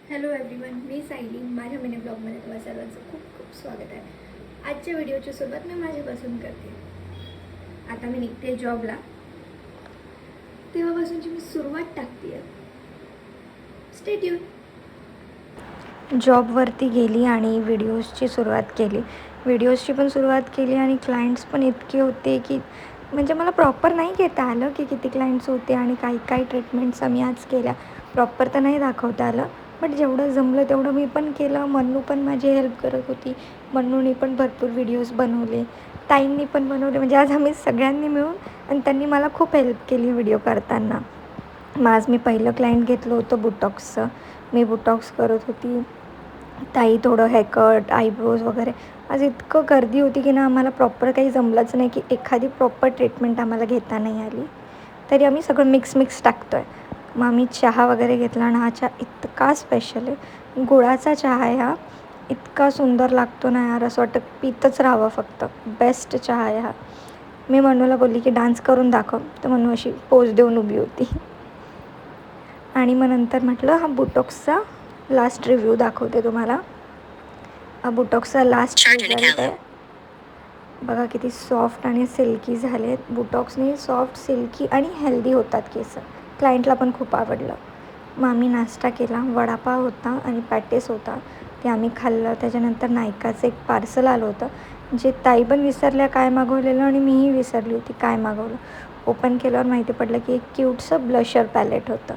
Hello everyone, मी सायली. माझ्या mini ब्लॉगमध्ये तुम्हाला सर्वांचं खूप खूप स्वागत आहे. आजच्या व्हिडिओची सुरुवात मी माझ्यापासून करते. आता मी निघते जॉबला, तेव्हापासूनची मी सुरुवात टाकते आहे. Stay tune. जॉबवरती गेली आणि व्हिडिओजची सुरुवात केली आणि क्लायंट्स पण इतके होते की म्हणजे मला प्रॉपर नाही घेता आलं की किती क्लायंट्स होते आणि काही ट्रीटमेंट्स आम्ही आज केल्या. प्रॉपर तर नाही दाखवता आलं, बट जेवढं जमलं तेवढं मी पण केलं. मन्नू पण माझी हेल्प करत होती. मन्नूने पण भरपूर व्हिडिओज बनवले, ताईंनी पण बनवले. म्हणजे आज आम्ही सगळ्यांनी मिळून, आणि त्यांनी मला खूप हेल्प केली व्हिडिओ करताना. मग आज मी पहिलं क्लायंट घेतलं होतं बुटॉक्सचं. मी बुटॉक्स करत होती. ताई थोडं हेअरकट, आयब्रोज वगैरे. आज इतकं गर्दी होती की ना, आम्हाला प्रॉपर काही जमलंच नाही की एखादी प्रॉपर ट्रीटमेंट आम्हाला घेता नाही आली. तरी आम्ही सगळं मिक्स टाकतो आहे. मग आम्ही चहा वगैरे घेतला आणि हा चहा इतका स्पेशल आहे. गुळाचा चहा आहे हा. इतका सुंदर लागतो ना यार, असं वाटतं पितच राहावं फक्त. बेस्ट चहा आहे हा. मी मनूला बोलली की डान्स करून दाखव, तर मनू अशी पोज देऊन उभी होती. आणि मग नंतर म्हटलं हा बुटॉक्सचा लास्ट रिव्ह्यू दाखवते तुम्हाला. हा बुटॉक्सचा लास्ट रिझल्ट आहे. बघा किती सॉफ्ट आणि सिल्की झाले. बुटॉक्सने सॉफ्ट, सिल्की आणि हेल्दी होतात केस. क्लायंटला पण खूप आवडलं. मग आम्ही नाश्ता केला. वडापाव होता आणि पॅटेस होता, ते आम्ही खाल्लं. त्याच्यानंतर नायकाचं एक पार्सल आलं होतं, जे ताई पण विसरल्या काय मागवलेलं आणि मीही विसरली होती काय मागवलं. ओपन केल्यावर माहिती पडलं की एक क्यूटचं ब्लशर पॅलेट होतं.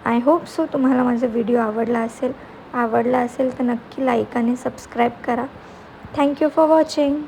आय होप सो तुम्हाला माझा व्हिडिओ आवडला असेल तर नक्की लाईक आणि सबस्क्राईब करा. Thank you for watching.